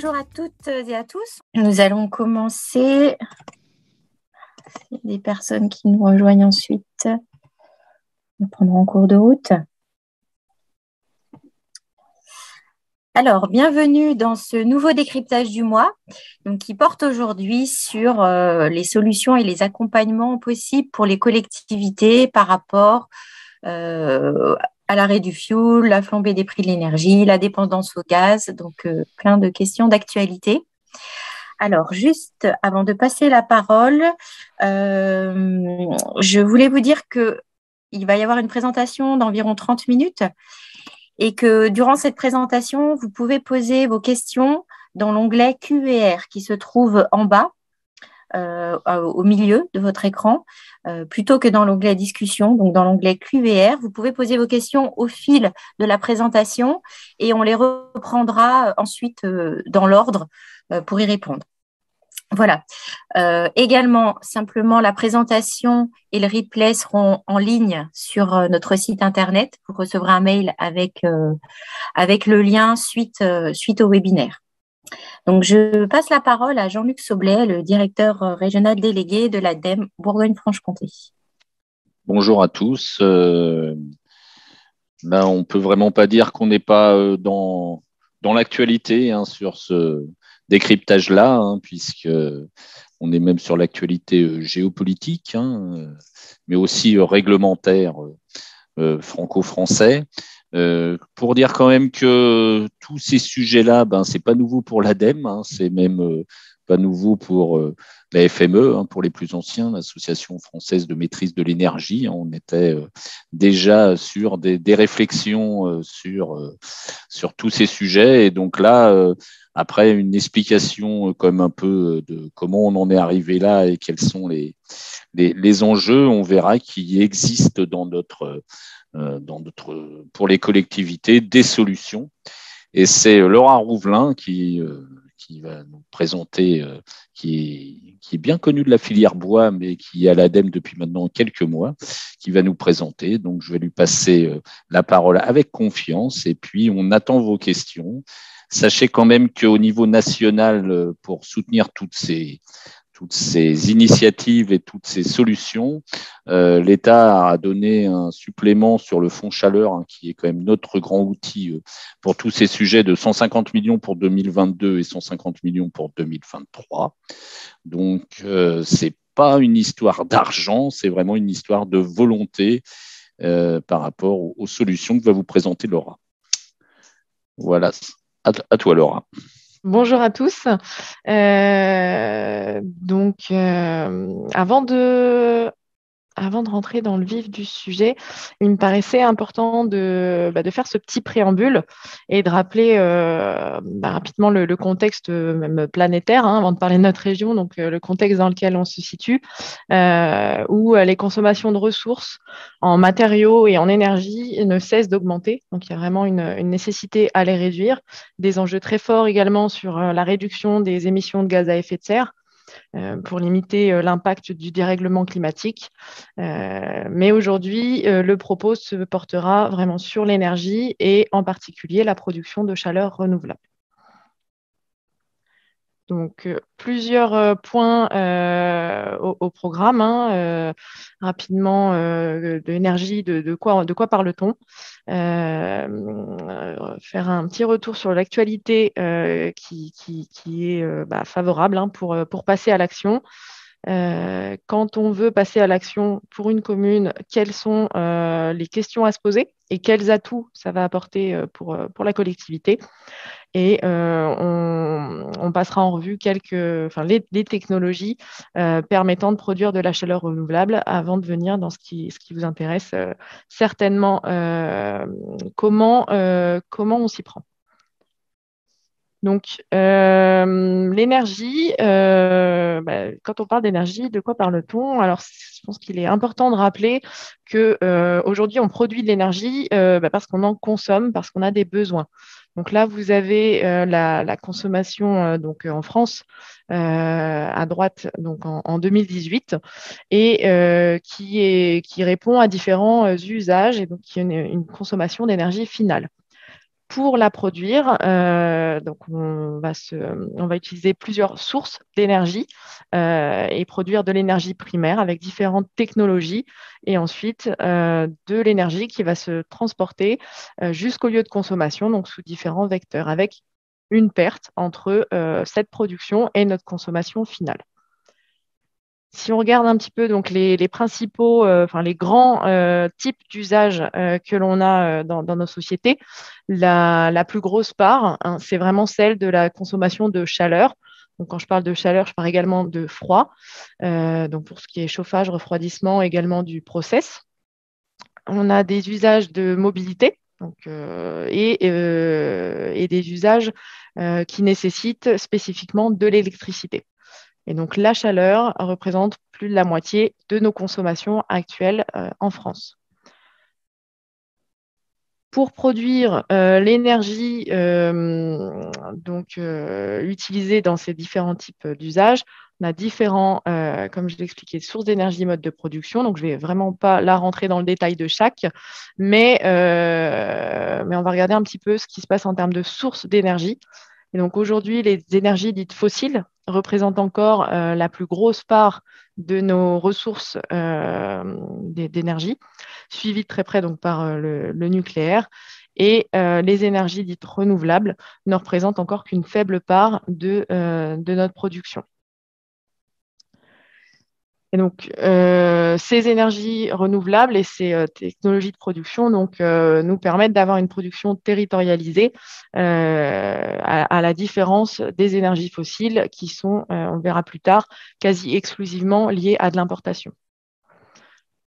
bonjour à toutes et à tous. Nous allons commencer. Il y a des personnes qui nous rejoignent ensuite. Nous prendrons en cours de route. Alors, bienvenue dans ce nouveau décryptage du mois, qui porte aujourd'hui sur les solutions et les accompagnements possibles pour les collectivités par rapport à l'arrêt du fioul, la flambée des prix de l'énergie, la dépendance au gaz, donc plein de questions d'actualité. Alors, juste avant de passer la parole, je voulais vous dire qu'il va y avoir une présentation d'environ 30 minutes et que durant cette présentation, vous pouvez poser vos questions dans l'onglet Q&R qui se trouve en bas, au milieu de votre écran, plutôt que dans l'onglet Discussion. Donc, dans l'onglet Q&R, vous pouvez poser vos questions au fil de la présentation et on les reprendra ensuite dans l'ordre pour y répondre. Voilà. Également, simplement, la présentation et le replay seront en ligne sur notre site internet. Vous recevrez un mail avec le lien suite au webinaire. Donc, je passe la parole à Jean-Luc Soblet, le directeur régional délégué de l'ADEME Bourgogne-Franche-Comté. Bonjour à tous. Là, on peut vraiment pas dire qu'on n'est pas dans l'actualité sur ce décryptage-là, puisque on est même sur l'actualité géopolitique, mais aussi réglementaire franco-français. Pour dire quand même que tous ces sujets-là, c'est pas nouveau pour l'ADEME, c'est même pas nouveau pour la FME, pour les plus anciens, l'Association française de maîtrise de l'énergie. On était déjà sur des réflexions sur tous ces sujets. Et donc là, après une explication comme un peu de comment on en est arrivé là et quels sont les enjeux, on verra qu'il existe pour les collectivités des solutions. Et c'est Laura Rouvelin qui va nous présenter, qui est bien connue de la filière bois, mais qui est à l'ADEME depuis maintenant quelques mois, qui va nous présenter. Donc, je vais lui passer la parole avec confiance et puis on attend vos questions. Sachez quand même qu'au niveau national, pour soutenir toutes ces initiatives et toutes ces solutions, l'État a donné un supplément sur le fonds chaleur, qui est quand même notre grand outil pour tous ces sujets, de 150 millions pour 2022 et 150 millions pour 2023. Donc, c'est pas une histoire d'argent, c'est vraiment une histoire de volonté par rapport aux solutions que va vous présenter Laura. Voilà, à toi Laura. Bonjour à tous. Avant de rentrer dans le vif du sujet, il me paraissait important de faire ce petit préambule et de rappeler rapidement le contexte même planétaire, avant de parler de notre région, donc le contexte dans lequel on se situe, où les consommations de ressources en matériaux et en énergie ne cessent d'augmenter. Donc, il y a vraiment une nécessité à les réduire. Des enjeux très forts également sur la réduction des émissions de gaz à effet de serre, pour limiter l'impact du dérèglement climatique. Mais aujourd'hui, le propos se portera vraiment sur l'énergie et en particulier la production de chaleur renouvelable. Donc, plusieurs points au programme. Rapidement, de l'énergie, de quoi parle-t-on? Faire un petit retour sur l'actualité qui est favorable pour passer à l'action. Quand on veut passer à l'action pour une commune, quelles sont les questions à se poser et quels atouts ça va apporter pour la collectivité. Et on passera en revue les technologies permettant de produire de la chaleur renouvelable avant de venir dans ce qui vous intéresse certainement, comment on s'y prend. Donc, l'énergie, quand on parle d'énergie, de quoi parle-t-on? Alors, je pense qu'il est important de rappeler qu'aujourd'hui, on produit de l'énergie parce qu'on en consomme, parce qu'on a des besoins. Donc là, vous avez la consommation en France à droite donc en 2018 et qui répond à différents usages et donc qui a une consommation d'énergie finale. Pour la produire, donc on va utiliser plusieurs sources d'énergie et produire de l'énergie primaire avec différentes technologies et ensuite de l'énergie qui va se transporter jusqu'au lieu de consommation, donc sous différents vecteurs, avec une perte entre cette production et notre consommation finale. Si on regarde un petit peu donc les principaux, les grands types d'usages que l'on a dans nos sociétés, la plus grosse part, hein, c'est vraiment celle de la consommation de chaleur. Donc, quand je parle de chaleur, je parle également de froid. Donc, pour ce qui est chauffage, refroidissement, également du process. On a des usages de mobilité donc, et des usages qui nécessitent spécifiquement de l'électricité. Et donc, la chaleur représente plus de la moitié de nos consommations actuelles en France. Pour produire l'énergie utilisée dans ces différents types d'usages, on a différents, comme je l'ai expliqué, sources d'énergie, modes de production. Donc, je ne vais vraiment pas là rentrer dans le détail de chaque, mais on va regarder un petit peu ce qui se passe en termes de sources d'énergie. Et donc, aujourd'hui, les énergies dites fossiles représentent encore la plus grosse part de nos ressources d'énergie, suivies de très près donc, par le nucléaire. Et les énergies dites renouvelables ne représentent encore qu'une faible part de notre production. Et donc, ces énergies renouvelables et ces technologies de production nous permettent d'avoir une production territorialisée à la différence des énergies fossiles qui sont, on le verra plus tard, quasi exclusivement liées à de l'importation.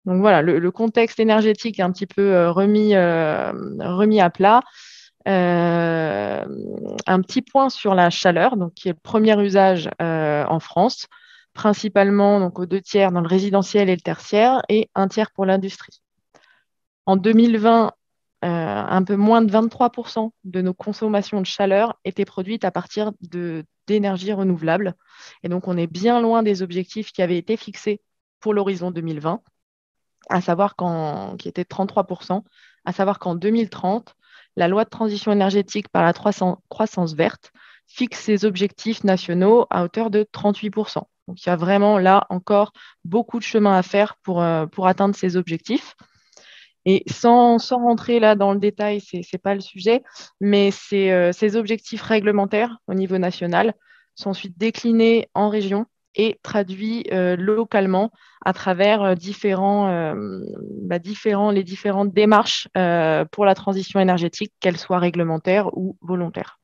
Donc voilà, le contexte énergétique est un petit peu remis à plat. Un petit point sur la chaleur, donc, qui est le premier usage en France, principalement donc, aux 2 tiers dans le résidentiel et le tertiaire et 1 tiers pour l'industrie. En 2020, un peu moins de 23% de nos consommations de chaleur étaient produites à partir d'énergies renouvelables. Et donc, on est bien loin des objectifs qui avaient été fixés pour l'horizon 2020, qui était 33%, à savoir qu'en 2030, la loi de transition énergétique par la croissance verte fixe ses objectifs nationaux à hauteur de 38%. Donc, il y a vraiment là encore beaucoup de chemin à faire pour atteindre ces objectifs. Et sans rentrer là dans le détail, ce n'est pas le sujet, mais ces objectifs réglementaires au niveau national sont ensuite déclinés en région et traduits localement à travers les différentes démarches pour la transition énergétique, qu'elles soient réglementaires ou volontaires.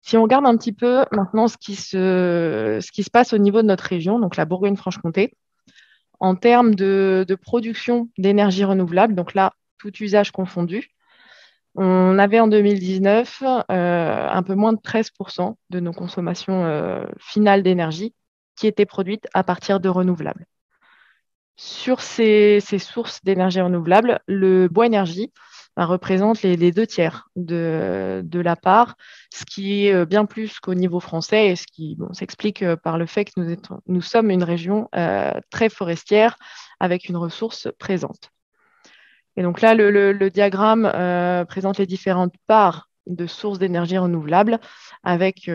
Si on regarde un petit peu maintenant ce qui se passe au niveau de notre région, donc la Bourgogne-Franche-Comté, en termes de production d'énergie renouvelable, donc là, tout usage confondu, on avait en 2019 un peu moins de 13% de nos consommations finales d'énergie qui étaient produites à partir de renouvelables. Sur ces sources d'énergie renouvelable, le bois énergie représente les 2 tiers de la part, ce qui est bien plus qu'au niveau français et ce qui s'explique par le fait que nous sommes une région très forestière avec une ressource présente. Et donc là, le diagramme présente les différentes parts de sources d'énergie renouvelable avec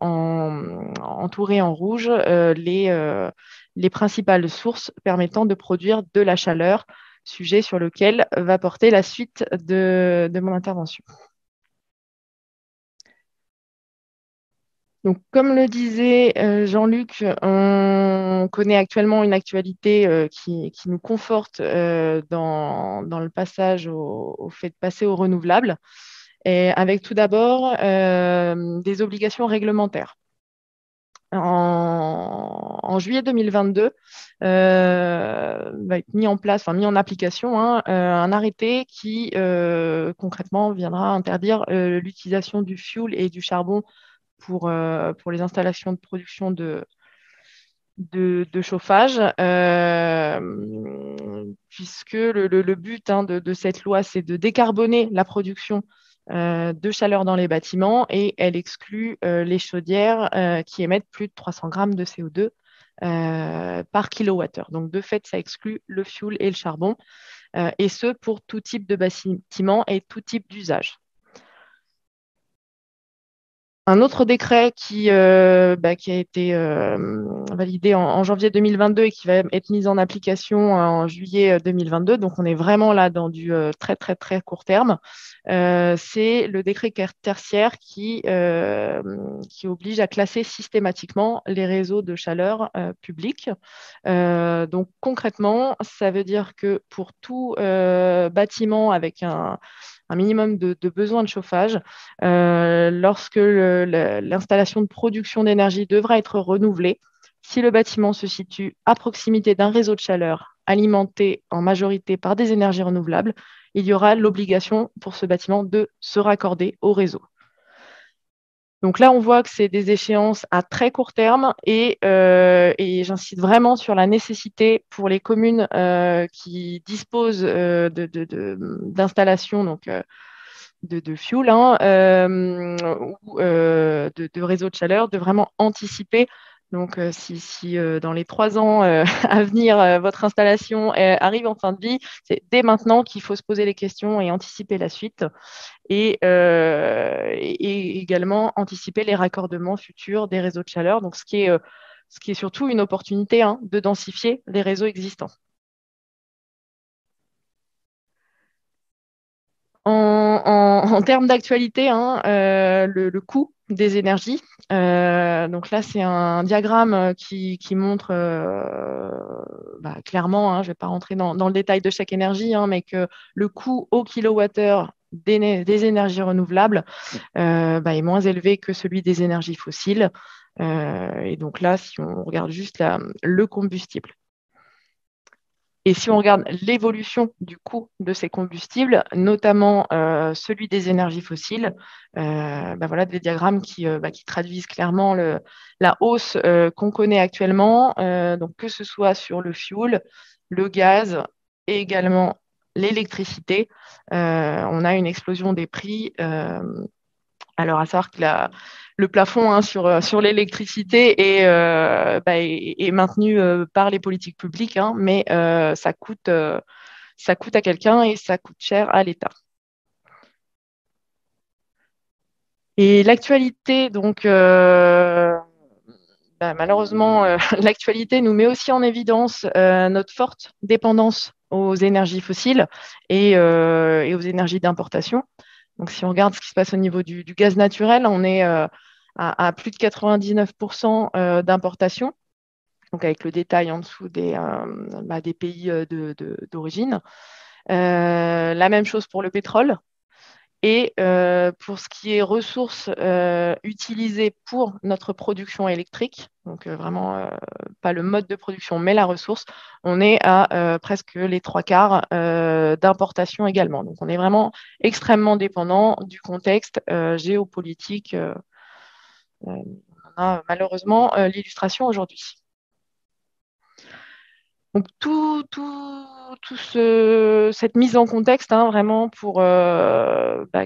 entouré en rouge les principales sources permettant de produire de la chaleur, sujet sur lequel va porter la suite de mon intervention. Donc, comme le disait Jean-Luc, on connaît actuellement une actualité qui nous conforte dans le passage au fait de passer au renouvelable, et avec tout d'abord des obligations réglementaires. En juillet 2022, va être mis en application un arrêté qui concrètement viendra interdire l'utilisation du fioul et du charbon pour les installations de production de chauffage, puisque le but de cette loi, c'est de décarboner la production de chaleur dans les bâtiments et elle exclut les chaudières qui émettent plus de 300 grammes de CO2 par kilowattheure. Donc, de fait, ça exclut le fioul et le charbon. et ce, pour tout type de bâtiment et tout type d'usage. Un autre décret qui a été validé en janvier 2022 et qui va être mis en application en juillet 2022, donc on est vraiment là dans du très, très, très court terme, c'est le décret tertiaire qui oblige à classer systématiquement les réseaux de chaleur publics. Donc concrètement, ça veut dire que pour tout bâtiment avec un minimum de besoin de chauffage, lorsque l'installation de production d'énergie devra être renouvelée, si le bâtiment se situe à proximité d'un réseau de chaleur alimenté en majorité par des énergies renouvelables, il y aura l'obligation pour ce bâtiment de se raccorder au réseau. Donc là, on voit que c'est des échéances à très court terme et j'insiste vraiment sur la nécessité pour les communes qui disposent d'installations de fuel ou de réseaux de chaleur, de vraiment anticiper. Donc, si dans les 3 ans à venir, votre installation arrive en fin de vie, c'est dès maintenant qu'il faut se poser les questions et anticiper la suite et également anticiper les raccordements futurs des réseaux de chaleur. Donc, ce qui est surtout une opportunité de densifier les réseaux existants. En termes d'actualité, le coût des énergies. Donc là, c'est un diagramme qui montre clairement, je ne vais pas rentrer dans le détail de chaque énergie, mais que le coût au kilowattheure des énergies renouvelables est moins élevé que celui des énergies fossiles. Et donc là, si on regarde juste le combustible. Et si on regarde l'évolution du coût de ces combustibles, notamment celui des énergies fossiles, voilà des diagrammes qui traduisent clairement la hausse qu'on connaît actuellement, donc que ce soit sur le fuel, le gaz et également l'électricité. On a une explosion des prix. Alors, à savoir que le plafond sur l'électricité est maintenu par les politiques publiques, mais ça coûte à quelqu'un et ça coûte cher à l'État. Et l'actualité, donc, malheureusement, l'actualité nous met aussi en évidence notre forte dépendance aux énergies fossiles et aux énergies d'importation. Donc, si on regarde ce qui se passe au niveau du gaz naturel, on est à plus de 99% d'importation, donc avec le détail en dessous des pays d'origine. La même chose pour le pétrole. Et pour ce qui est ressources utilisées pour notre production électrique, donc vraiment pas le mode de production, mais la ressource, on est à presque les 3/4 d'importation également. Donc on est vraiment extrêmement dépendant du contexte géopolitique. On a malheureusement l'illustration aujourd'hui. Donc, cette mise en contexte, vraiment pour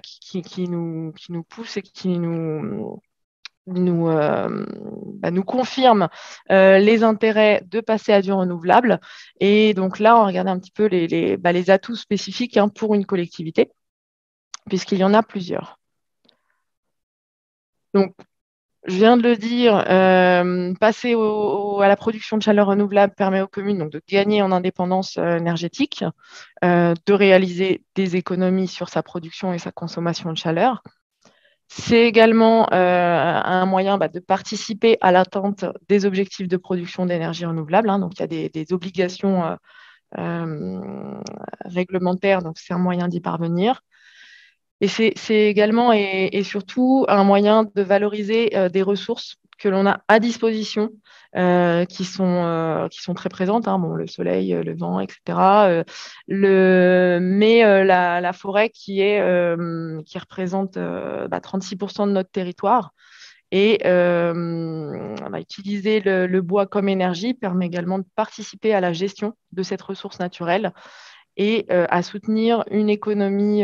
qui nous pousse et qui nous confirme les intérêts de passer à du renouvelable. Et donc là, on regarde un petit peu les atouts spécifiques pour une collectivité, puisqu'il y en a plusieurs. Donc, je viens de le dire, passer à la production de chaleur renouvelable permet aux communes donc, de gagner en indépendance énergétique, de réaliser des économies sur sa production et sa consommation de chaleur. C'est également un moyen de participer à l'atteinte des objectifs de production d'énergie renouvelable. Donc, il y a des obligations réglementaires, donc c'est un moyen d'y parvenir. Et c'est également et surtout un moyen de valoriser des ressources que l'on a à disposition, qui sont très présentes, le soleil, le vent, etc. Mais la forêt qui représente 36% de notre territoire. Et utiliser le bois comme énergie permet également de participer à la gestion de cette ressource naturelle et à soutenir une économie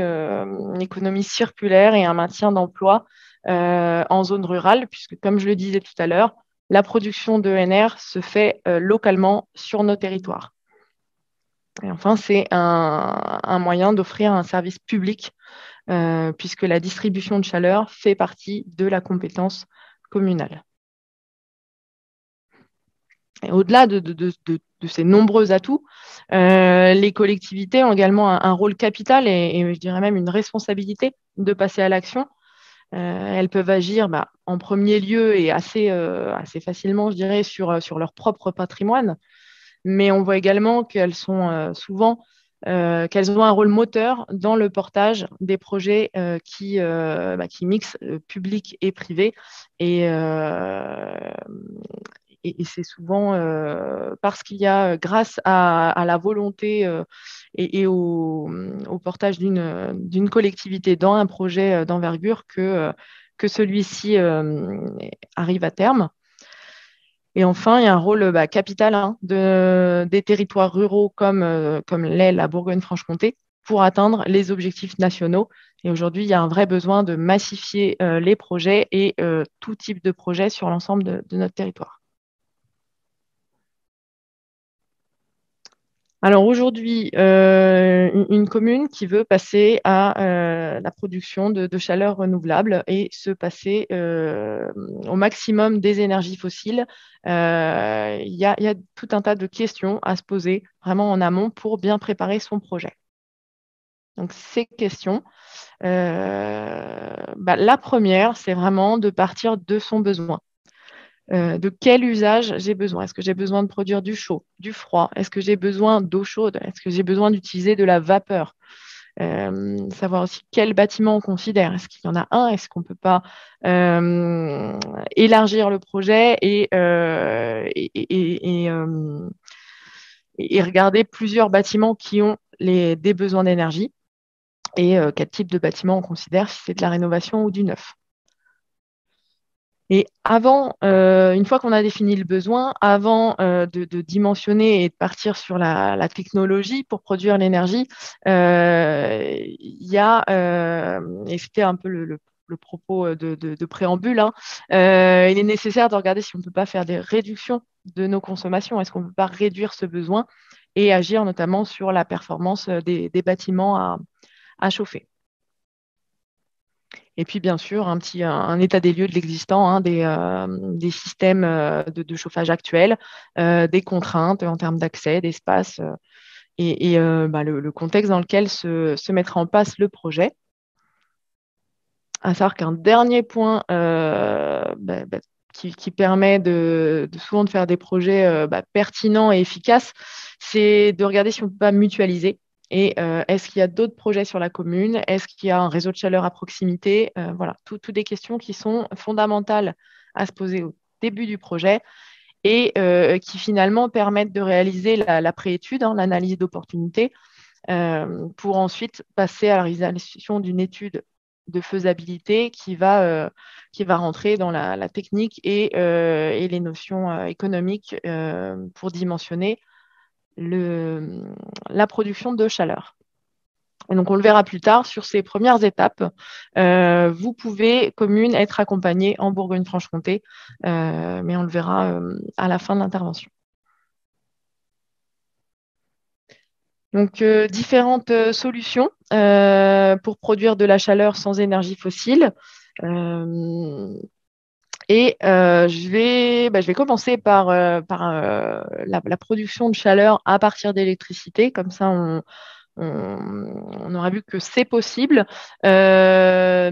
circulaire et un maintien d'emploi en zone rurale, puisque, comme je le disais tout à l'heure, la production d'ENR se fait localement sur nos territoires. Et enfin, c'est un moyen d'offrir un service public, puisque la distribution de chaleur fait partie de la compétence communale. Et au-delà de ces nombreux atouts, les collectivités ont également un rôle capital et je dirais même une responsabilité de passer à l'action. Elles peuvent agir en premier lieu et assez facilement, je dirais, sur leur propre patrimoine. Mais on voit également qu'elles sont souvent qu'elles ont un rôle moteur dans le portage des projets qui mixent public et privé. Et, et c'est souvent parce qu'il y a, grâce à la volonté et au portage d'une collectivité dans un projet d'envergure que celui-ci arrive à terme. Et enfin, il y a un rôle capital des territoires ruraux comme l'est la Bourgogne-Franche-Comté pour atteindre les objectifs nationaux. Et aujourd'hui, il y a un vrai besoin de massifier les projets et tout type de projet sur l'ensemble de notre territoire. Alors aujourd'hui, une commune qui veut passer à la production de chaleur renouvelable et se passer au maximum des énergies fossiles, il y a tout un tas de questions à se poser vraiment en amont pour bien préparer son projet. Donc ces questions, la première, c'est vraiment de partir de son besoin. De quel usage j'ai besoin? Est-ce que j'ai besoin de produire du chaud, du froid? Est-ce que j'ai besoin d'eau chaude? Est-ce que j'ai besoin d'utiliser de la vapeur? Savoir aussi quel bâtiment on considère. Est-ce qu'il y en a un? Est-ce qu'on ne peut pas élargir le projet et regarder plusieurs bâtiments qui ont des besoins d'énergie et quel type de bâtiment on considère, si c'est de la rénovation ou du neuf. Et avant, une fois qu'on a défini le besoin, avant de dimensionner et de partir sur la technologie pour produire l'énergie, il y a, et c'était un peu le propos de préambule, il est nécessaire de regarder si on ne peut pas faire des réductions de nos consommations. Est-ce qu'on ne peut pas réduire ce besoin et agir notamment sur la performance des bâtiments à chauffer. Et puis, bien sûr, un état des lieux de l'existant, des systèmes de chauffage actuels, des contraintes en termes d'accès, d'espace et le contexte dans lequel se mettra en place le projet. À savoir qu'un dernier point qui permet souvent de faire des projets pertinents et efficaces, c'est de regarder si on ne peut pas mutualiser. Et est-ce qu'il y a d'autres projets sur la commune? Est-ce qu'il y a un réseau de chaleur à proximité? Voilà, toutes des questions qui sont fondamentales à se poser au début du projet et qui finalement permettent de réaliser la préétude, l'analyse d'opportunité, pour ensuite passer à la réalisation d'une étude de faisabilité qui va rentrer dans la technique et les notions économiques pour dimensionner la production de chaleur. Et donc, on le verra plus tard sur ces premières étapes. Vous pouvez, commune, être accompagné en Bourgogne-Franche-Comté, mais on le verra à la fin de l'intervention. Donc, différentes solutions pour produire de la chaleur sans énergie fossile. Je vais commencer par la production de chaleur à partir d'électricité. Comme ça, on aura vu que c'est possible, mais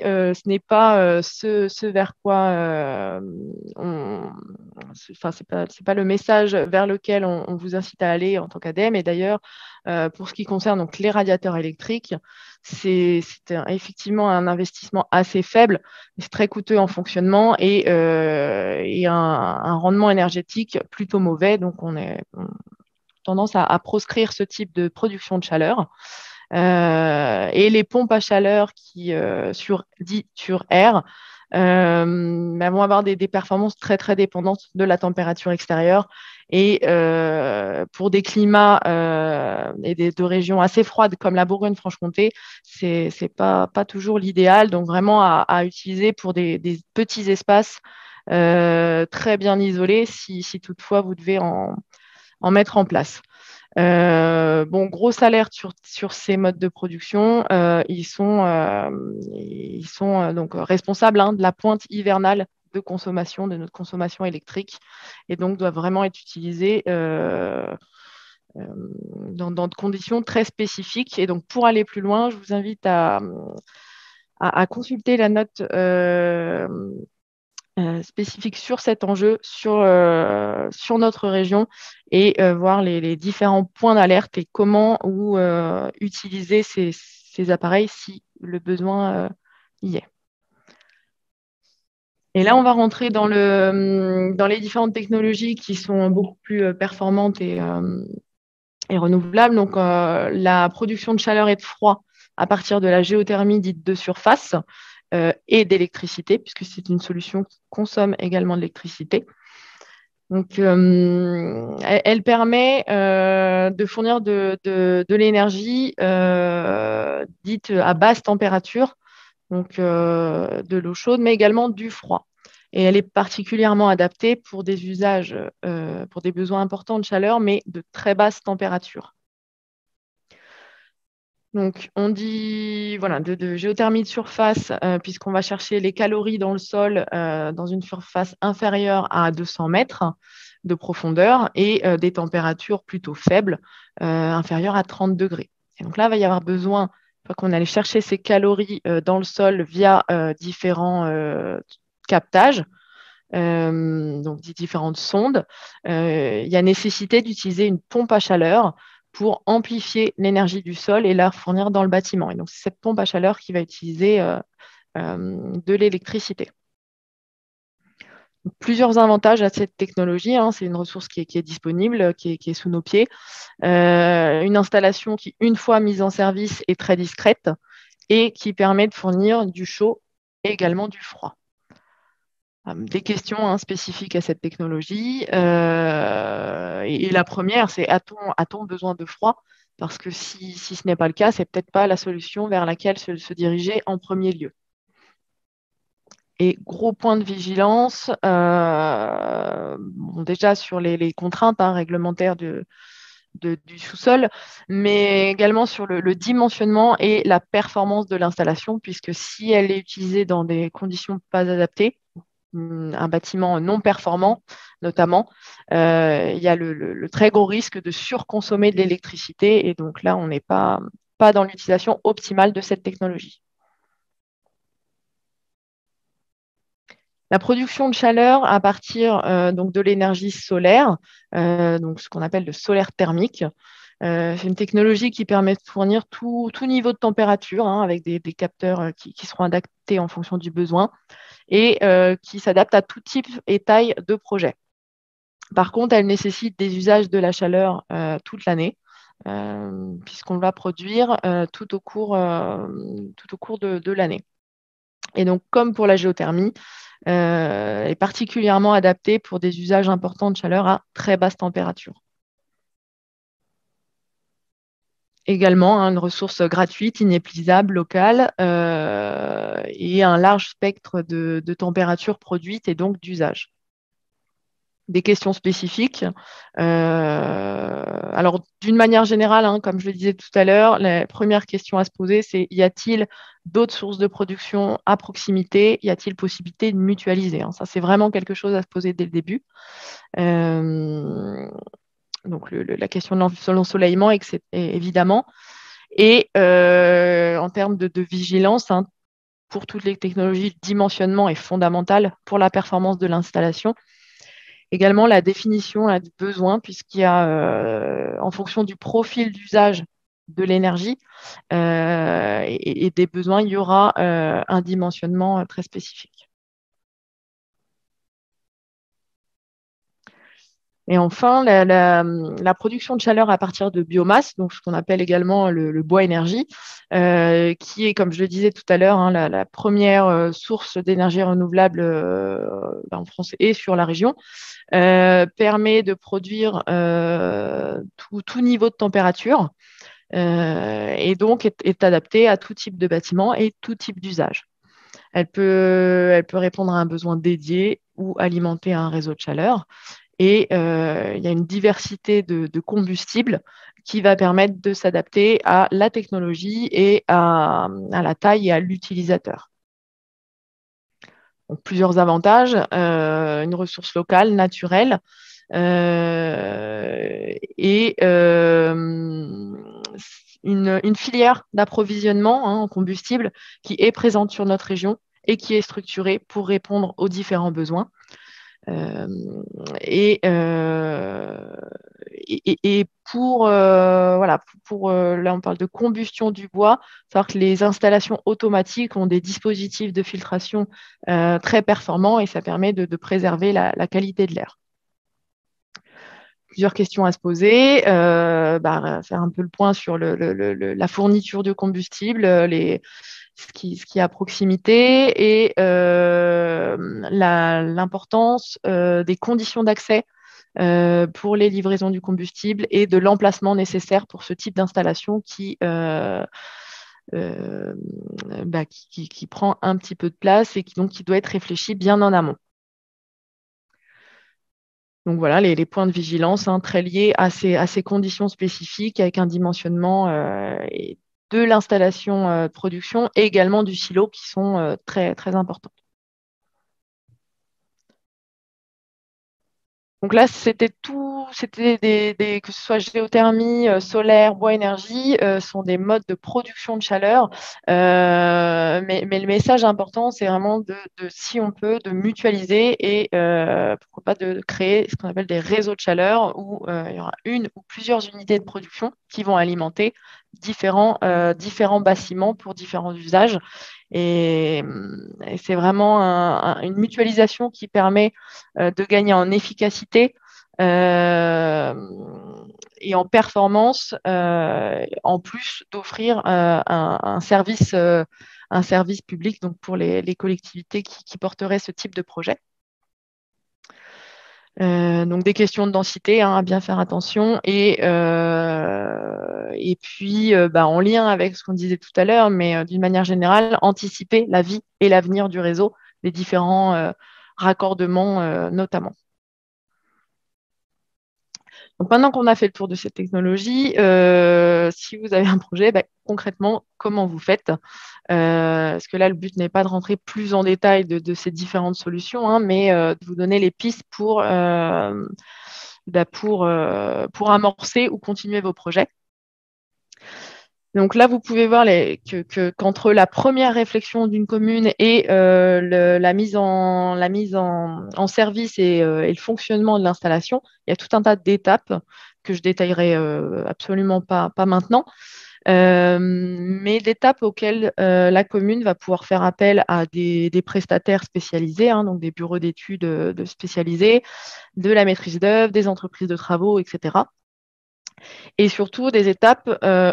ce n'est pas ce vers quoi c'est pas le message vers lequel on vous incite à aller en tant qu'ADEME. Et d'ailleurs, pour ce qui concerne donc les radiateurs électriques, c'est effectivement un investissement assez faible, mais c'est très coûteux en fonctionnement et un rendement énergétique plutôt mauvais. Donc, on tendance à proscrire ce type de production de chaleur. Et les pompes à chaleur dites sur air vont avoir des performances très, très dépendantes de la température extérieure. Et pour des climats et de régions assez froides comme la Bourgogne-Franche-Comté, c'est pas toujours l'idéal. Donc, vraiment à utiliser pour des petits espaces très bien isolés si toutefois vous devez en mettre en place. Grosse alerte sur ces modes de production. Ils sont donc responsables de la pointe hivernale de notre consommation électrique, et donc doivent vraiment être utilisés dans de conditions très spécifiques. Et donc, pour aller plus loin, je vous invite à consulter la note spécifique sur cet enjeu, sur notre région, et voir les différents points d'alerte et comment utiliser ces appareils si le besoin y est. Et là, on va rentrer dans les différentes technologies qui sont beaucoup plus performantes et renouvelables. Donc, la production de chaleur et de froid à partir de la géothermie dite de surface et d'électricité, puisque c'est une solution qui consomme également de l'électricité. Donc, elle permet de fournir de l'énergie dite à basse température, donc de l'eau chaude, mais également du froid. Et elle est particulièrement adaptée pour des usages, pour des besoins importants de chaleur, mais de très basse température. Donc, on dit de géothermie de surface, puisqu'on va chercher les calories dans le sol dans une surface inférieure à 200 mètres de profondeur, et des températures plutôt faibles, inférieures à 30 degrés. Et donc là, il va y avoir besoin, une fois qu'on allait chercher ces calories dans le sol via différents captages, donc différentes sondes, il y a nécessité d'utiliser une pompe à chaleur pour amplifier l'énergie du sol et la fournir dans le bâtiment. Et donc, c'est cette pompe à chaleur qui va utiliser de l'électricité. Plusieurs avantages à cette technologie. C'est une ressource qui est disponible, qui est sous nos pieds. Une installation qui, une fois mise en service, est très discrète et qui permet de fournir du chaud et également du froid. Des questions spécifiques à cette technologie. Et la première, c'est a-t-on besoin de froid? Parce que si ce n'est pas le cas, c'est peut-être pas la solution vers laquelle se diriger en premier lieu. Et gros point de vigilance, déjà sur les contraintes réglementaires du sous-sol, mais également sur le dimensionnement et la performance de l'installation, puisque si elle est utilisée dans des conditions pas adaptées, un bâtiment non performant notamment, il y a le très gros risque de surconsommer de l'électricité, et donc là, on n'est pas dans l'utilisation optimale de cette technologie. La production de chaleur à partir donc de l'énergie solaire, donc ce qu'on appelle le solaire thermique, c'est une technologie qui permet de fournir tout niveau de température, avec des capteurs qui seront adaptés en fonction du besoin, et qui s'adaptent à tout type et taille de projet. Par contre, elle nécessite des usages de la chaleur toute l'année, puisqu'on va produire tout au cours de l'année. Et donc, comme pour la géothermie, est particulièrement adaptée pour des usages importants de chaleur à très basse température. Également, une ressource gratuite, inépuisable, locale, et un large spectre de températures produites et donc d'usage. Des questions spécifiques. Alors, d'une manière générale, comme je le disais tout à l'heure, la première question à se poser, c'est: y a-t-il d'autres sources de production à proximité? Y a-t-il possibilité de mutualiser? Ça, c'est vraiment quelque chose à se poser dès le début. Donc, la question de l'ensoleillement, évidemment. Et en termes de vigilance, pour toutes les technologies, le dimensionnement est fondamental pour la performance de l'installation. Également, la définition du besoin, puisqu'il y a, en fonction du profil d'usage de l'énergie et des besoins, il y aura un dimensionnement très spécifique. Et enfin, la production de chaleur à partir de biomasse, donc ce qu'on appelle également le bois énergie, qui est, comme je le disais tout à l'heure, la première source d'énergie renouvelable en France et sur la région, permet de produire tout niveau de température, et donc est adaptée à tout type de bâtiment et tout type d'usage. Elle peut répondre à un besoin dédié ou alimenter un réseau de chaleur. Et il y a une diversité de combustibles qui va permettre de s'adapter à la technologie et à la taille et à l'utilisateur. Donc, plusieurs avantages, une ressource locale, naturelle, et une filière d'approvisionnement en combustible qui est présente sur notre région et qui est structurée pour répondre aux différents besoins. Et pour, là, on parle de combustion du bois, savoir que les installations automatiques ont des dispositifs de filtration très performants et ça permet de préserver la qualité de l'air. Plusieurs questions à se poser, faire un peu le point sur la fourniture de combustible, ce qui est à proximité et l'importance des conditions d'accès pour les livraisons du combustible et de l'emplacement nécessaire pour ce type d'installation qui prend un petit peu de place et qui doit être réfléchi bien en amont. Donc voilà, les points de vigilance très liés à ces conditions spécifiques avec un dimensionnement de l'installation de production et également du silo qui sont très, très importants. Donc là, c'était que ce soit géothermie, solaire, bois, énergie, sont des modes de production de chaleur. Mais le message important, c'est vraiment si on peut, de mutualiser et pourquoi pas de créer ce qu'on appelle des réseaux de chaleur où il y aura une ou plusieurs unités de production qui vont alimenter différents bâtiments pour différents usages. Et c'est vraiment une mutualisation qui permet de gagner en efficacité et en performance, en plus d'offrir un service public donc pour les collectivités qui porteraient ce type de projet. Donc des questions de densité à bien faire attention et puis en lien avec ce qu'on disait tout à l'heure, mais d'une manière générale, anticiper la vie et l'avenir du réseau, les différents raccordements notamment. Donc maintenant qu'on a fait le tour de cette technologie, si vous avez un projet, concrètement, comment vous faites parce que là, le but n'est pas de rentrer plus en détail de ces différentes solutions, mais de vous donner les pistes pour amorcer ou continuer vos projets. Donc là, vous pouvez voir qu'entre la première réflexion d'une commune et la mise en service et le fonctionnement de l'installation, il y a tout un tas d'étapes que je détaillerai absolument pas maintenant. Mais d'étapes auxquelles la commune va pouvoir faire appel à des prestataires spécialisés, donc des bureaux d'études spécialisés, de la maîtrise d'œuvre, des entreprises de travaux, etc. Et surtout des étapes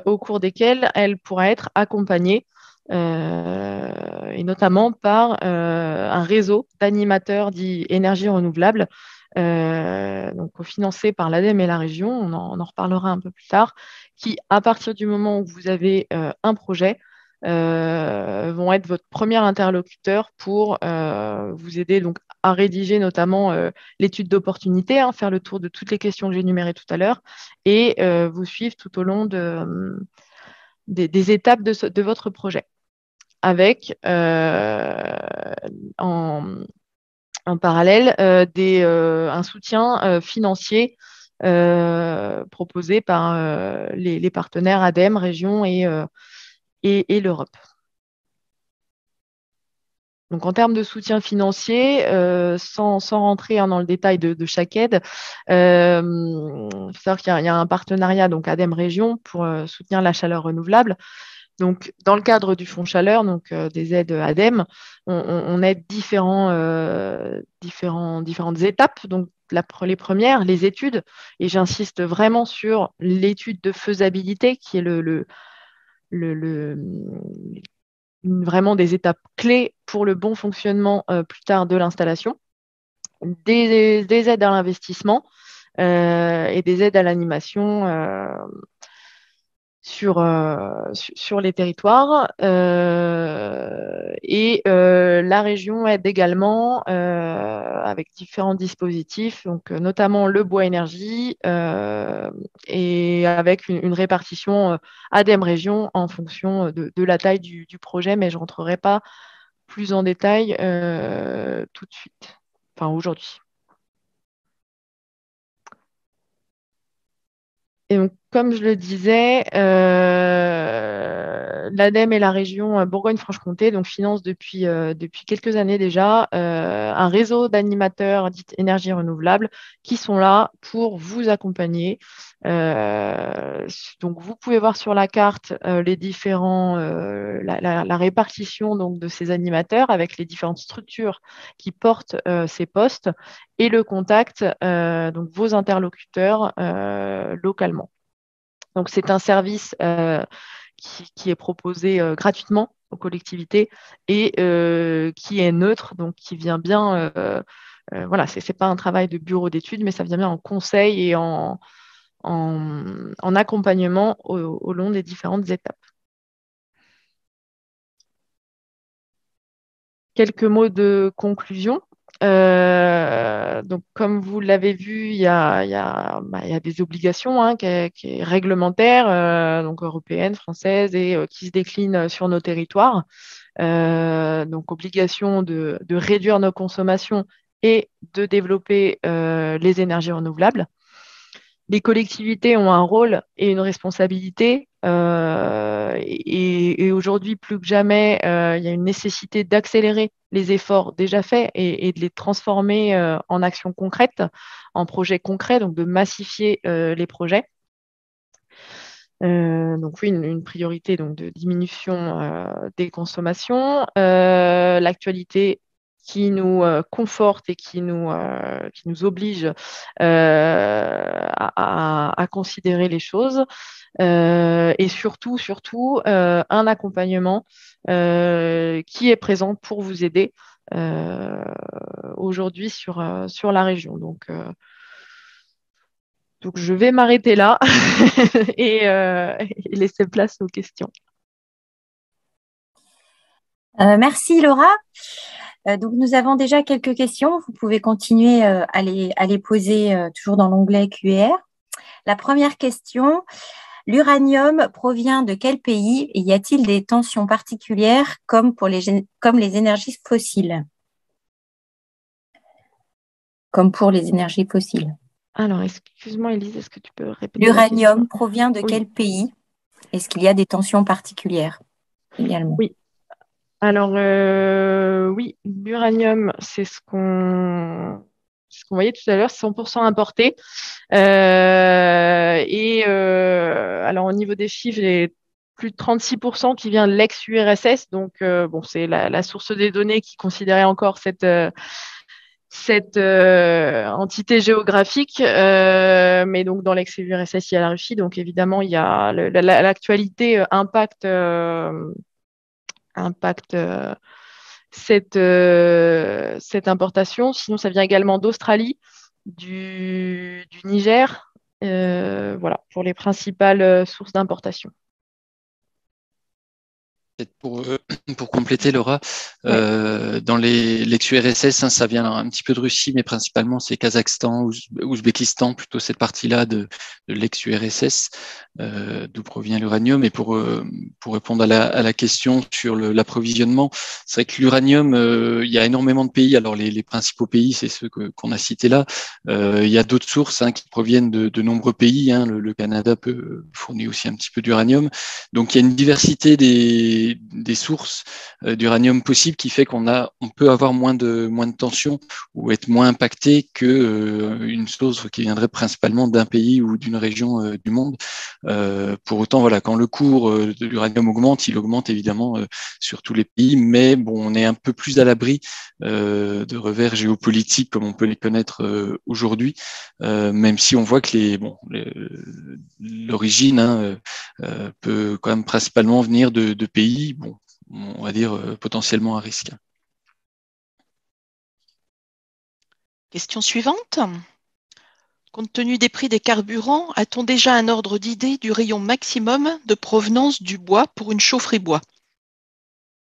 au cours desquelles elle pourra être accompagnée et notamment par un réseau d'animateurs dits énergie renouvelable, donc financé par l'ADEME et la région, on en reparlera un peu plus tard, qui, à partir du moment où vous avez un projet, vont être votre premier interlocuteur pour vous aider donc à rédiger notamment l'étude d'opportunité, faire le tour de toutes les questions que j'ai énumérées tout à l'heure et vous suivre tout au long des étapes de votre projet avec en parallèle un soutien financier proposé par les partenaires ADEME, région et l'Europe. Donc, en termes de soutien financier, sans rentrer dans le détail de chaque aide, il faut savoir qu'il y a un partenariat donc ADEME Région pour soutenir la chaleur renouvelable. Donc, dans le cadre du Fonds Chaleur, donc des aides ADEME, on aide différentes étapes. Donc, les premières, les études, et j'insiste vraiment sur l'étude de faisabilité qui est vraiment des étapes clés pour le bon fonctionnement plus tard de l'installation, des aides à l'investissement et des aides à l'animation sur les territoires. La région aide également avec différents dispositifs, donc notamment le bois énergie et avec une répartition ADEME région en fonction de la taille du projet, mais je ne rentrerai pas plus en détail tout de suite, enfin aujourd'hui. Et donc, comme je le disais, l'ADEME et la région Bourgogne-Franche-Comté donc, financent depuis quelques années déjà un réseau d'animateurs dits énergie renouvelable qui sont là pour vous accompagner. Donc, vous pouvez voir sur la carte les la répartition donc, de ces animateurs avec les différentes structures qui portent ces postes et le contact, donc vos interlocuteurs localement. Donc, c'est un service qui est proposé gratuitement aux collectivités et qui est neutre, donc qui vient bien, voilà, c'est pas un travail de bureau d'études, mais ça vient bien en conseil et en accompagnement au long des différentes étapes. Quelques mots de conclusion. Donc, comme vous l'avez vu, il y a des obligations qui est réglementaires, donc européennes, françaises, et qui se déclinent sur nos territoires. Donc, obligation de réduire nos consommations et de développer les énergies renouvelables. Les collectivités ont un rôle et une responsabilité. Et aujourd'hui, plus que jamais, il y a une nécessité d'accélérer les efforts déjà faits et de les transformer en actions concrètes, en projets concrets, donc de massifier les projets. Donc oui, une priorité donc, de diminution des consommations. L'actualité qui nous conforte et qui nous oblige à considérer les choses. Et surtout, un accompagnement qui est présent pour vous aider aujourd'hui sur la région. Donc, je vais m'arrêter là et laisser place aux questions. Merci Laura. Donc nous avons déjà quelques questions. Vous pouvez continuer à les poser toujours dans l'onglet Q&R. La première question, l'uranium provient de quel pays et y a-t-il des tensions particulières comme les énergies fossiles? Comme pour les énergies fossiles. Alors, excuse-moi Élise, est-ce que tu peux répéter? L'uranium provient de quel pays? Est-ce qu'il y a des tensions particulières également? Oui. Alors, oui, l'uranium, c'est ce qu'on voyait tout à l'heure, c'est 100% importé. Alors, au niveau des chiffres, j'ai plus de 36% qui vient de l'ex-URSS. Donc, c'est la source des données qui considérait encore cette entité géographique, mais donc dans l'ex-URSS, il y a la Russie, donc évidemment, il y a l'actualité impacte cette importation. Sinon, ça vient également d'Australie, du Niger, voilà, pour les principales sources d'importation. Pour compléter, Laura, dans l'ex-URSS, ça vient un petit peu de Russie, mais principalement c'est Kazakhstan, Ouzbékistan, plutôt cette partie-là de l'ex-URSS, d'où provient l'uranium. Et pour répondre à la question sur l'approvisionnement, c'est vrai que l'uranium, il y a énormément de pays. Alors les principaux pays, c'est ceux qu'on a cités là. Il y a d'autres sources qui proviennent de nombreux pays. Le Canada fournit aussi un petit peu d'uranium. Donc il y a une diversité des sources d'uranium possibles qui fait qu'on peut avoir moins de tension ou être moins impacté que une source qui viendrait principalement d'un pays ou d'une région du monde. Pour autant, voilà, quand le cours de l'uranium augmente, il augmente évidemment sur tous les pays, mais bon, on est un peu plus à l'abri de revers géopolitiques comme on peut les connaître aujourd'hui, même si on voit que l'origine peut quand même principalement venir de pays, bon, on va dire potentiellement à risque. Question suivante. Compte tenu des prix des carburants, a-t-on déjà un ordre d'idée du rayon maximum de provenance du bois pour une chaufferie bois?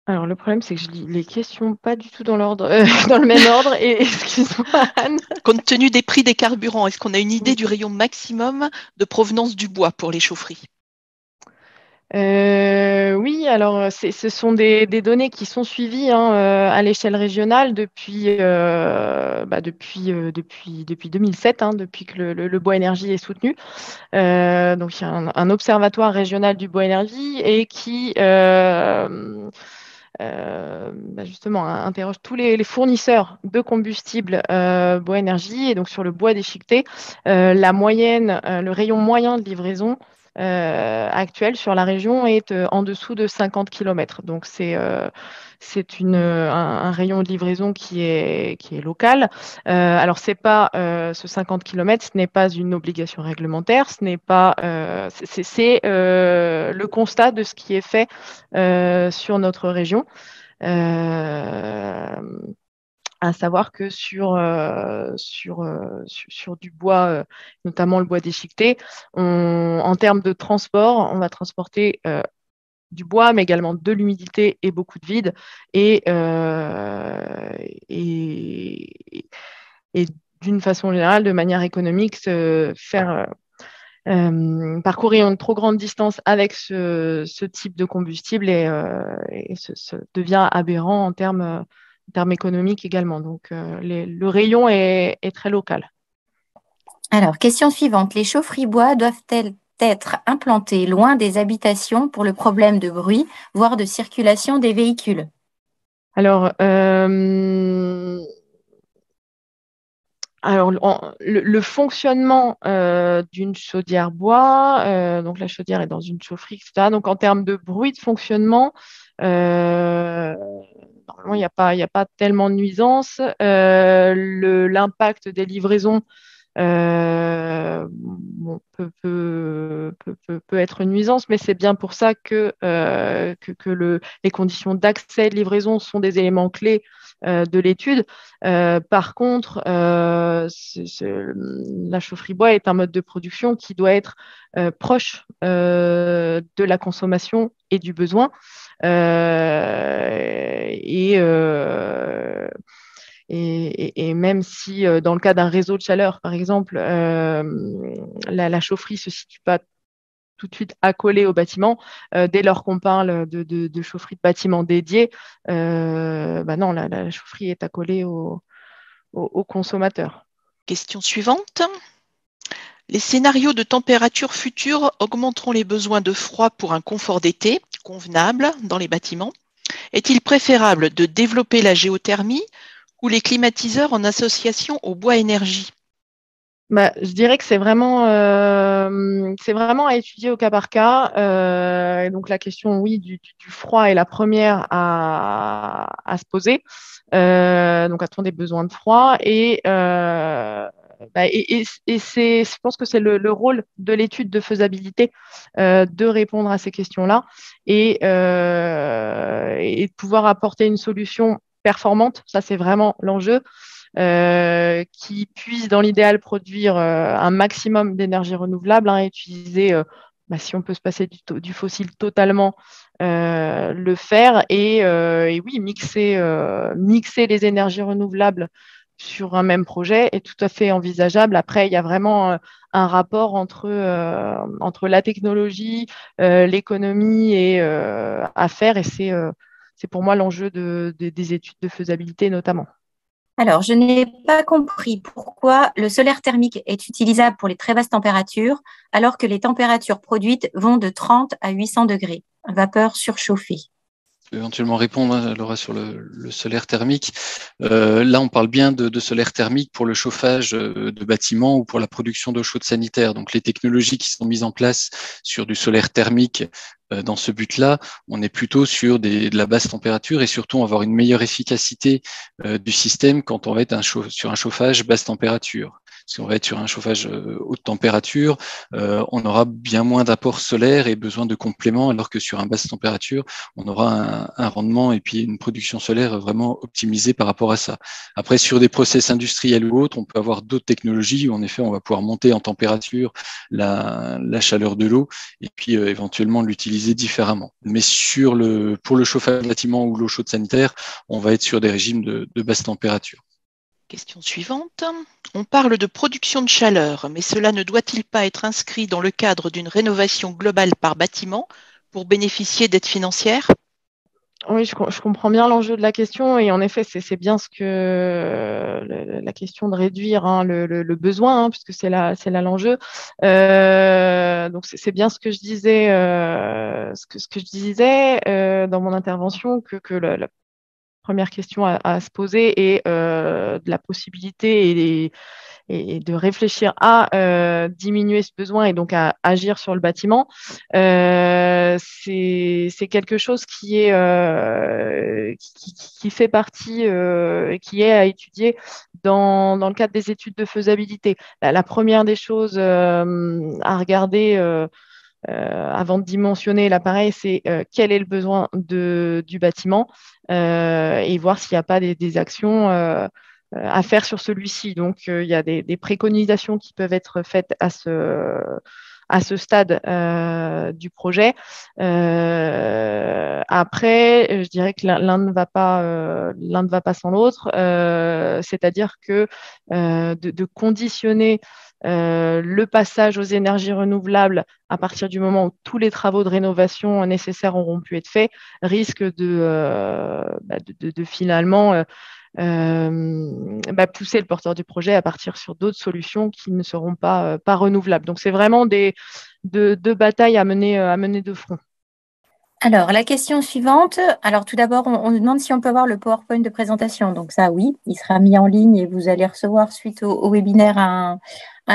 Alors, le problème, c'est que je lis les questions pas du tout dans l'ordre, dans le même ordre. Et excuse-moi, Anne. Compte tenu des prix des carburants, est-ce qu'on a une idée du rayon maximum de provenance du bois pour les chaufferies? Oui, alors ce sont des données qui sont suivies à l'échelle régionale depuis 2007, depuis que le bois énergie est soutenu. Donc, il y a un observatoire régional du bois énergie et qui justement interroge tous les fournisseurs de combustible bois énergie. Et donc, sur le bois déchiqueté, la moyenne, le rayon moyen de livraison actuel sur la région est en dessous de 50 km. Donc, c'est un rayon de livraison qui est local. Alors, c'est pas ce 50 km, ce n'est pas une obligation réglementaire, ce n'est pas, c'est le constat de ce qui est fait sur notre région. À savoir que sur du bois, notamment le bois déchiqueté, en termes de transport, on va transporter du bois, mais également de l'humidité et beaucoup de vide. Et d'une façon générale, de manière économique, parcourir une trop grande distance avec ce type de combustible et devient aberrant en termes économiques également. Donc, le rayon est très local. Alors, question suivante. Les chaufferies bois doivent-elles être implantées loin des habitations pour le problème de bruit, voire de circulation des véhicules? Alors, le fonctionnement d'une chaudière bois, donc la chaudière est dans une chaufferie, etc. Donc, en termes de bruit de fonctionnement, normalement, il n'y a pas tellement de nuisances. L'impact des livraisons peut être une nuisance, mais c'est bien pour ça que les conditions d'accès et de livraison sont des éléments clés de l'étude. Par contre, la chaufferie bois est un mode de production qui doit être proche de la consommation et du besoin. Et même si dans le cas d'un réseau de chaleur, par exemple, la chaufferie ne se situe pas tout de suite accolée au bâtiment, dès lors qu'on parle de chaufferie de bâtiment dédiée, non, la chaufferie est accolée au consommateur. Question suivante. Les scénarios de température futures augmenteront les besoins de froid pour un confort d'été convenable dans les bâtiments. Est-il préférable de développer la géothermie ou les climatiseurs en association au bois énergie? Je dirais que c'est vraiment à étudier au cas par cas. Et donc la question, oui, du froid est la première à se poser. Donc, a-t-on des besoins de froid? Je pense que c'est le rôle de l'étude de faisabilité de répondre à ces questions-là et de pouvoir apporter une solution performante. Ça, c'est vraiment l'enjeu. Qui puisse, dans l'idéal, produire un maximum d'énergie renouvelable, utiliser, si on peut se passer du fossile totalement, le faire et oui, mixer les énergies renouvelables sur un même projet est tout à fait envisageable. Après, il y a vraiment un rapport entre la technologie, l'économie et à faire, et c'est pour moi l'enjeu des études de faisabilité notamment. Alors, je n'ai pas compris pourquoi le solaire thermique est utilisable pour les très basses températures, alors que les températures produites vont de 30 à 800 degrés, vapeur surchauffée. Je peux éventuellement répondre, Laura, sur le solaire thermique. Là, on parle bien de solaire thermique pour le chauffage de bâtiments ou pour la production d'eau chaude sanitaire. Donc, les technologies qui sont mises en place sur du solaire thermique dans ce but-là, on est plutôt sur de la basse température et surtout avoir une meilleure efficacité du système quand on va être sur un chauffage basse température. si on va être sur un chauffage haute température, on aura bien moins d'apport solaire et besoin de compléments, alors que sur un basse température, on aura un rendement et puis une production solaire vraiment optimisée par rapport à ça. Après, sur des process industriels ou autres, on peut avoir d'autres technologies où en effet, on va pouvoir monter en température la chaleur de l'eau et puis éventuellement l'utiliser différemment. Mais pour le chauffage bâtiment ou l'eau chaude sanitaire, on va être sur des régimes de basse température. Question suivante. On parle de production de chaleur, mais cela ne doit-il pas être inscrit dans le cadre d'une rénovation globale par bâtiment pour bénéficier d'aides financières? Oui, je comprends bien l'enjeu de la question et en effet, c'est bien ce que la question de réduire le besoin, puisque c'est là l'enjeu. Donc c'est bien ce que je disais, ce que je disais dans mon intervention que la première question à se poser est de la possibilité et de réfléchir à diminuer ce besoin et donc à agir sur le bâtiment. C'est quelque chose qui fait partie et qui est à étudier dans le cadre des études de faisabilité. La première des choses à regarder avant de dimensionner l'appareil, c'est quel est le besoin du bâtiment et voir s'il n'y a pas des actions à faire sur celui-ci. Donc, il y a des préconisations qui peuvent être faites à ce stade du projet. Après, je dirais que l'un ne va pas sans l'autre, c'est-à-dire que de conditionner le passage aux énergies renouvelables à partir du moment où tous les travaux de rénovation nécessaires auront pu être faits risque de finalement pousser le porteur du projet à partir sur d'autres solutions qui ne seront pas renouvelables. Donc, c'est vraiment deux batailles à mener de front. Alors, la question suivante. Alors, tout d'abord, on nous demande si on peut avoir le PowerPoint de présentation. Donc, ça, oui, il sera mis en ligne et vous allez recevoir suite au webinaire un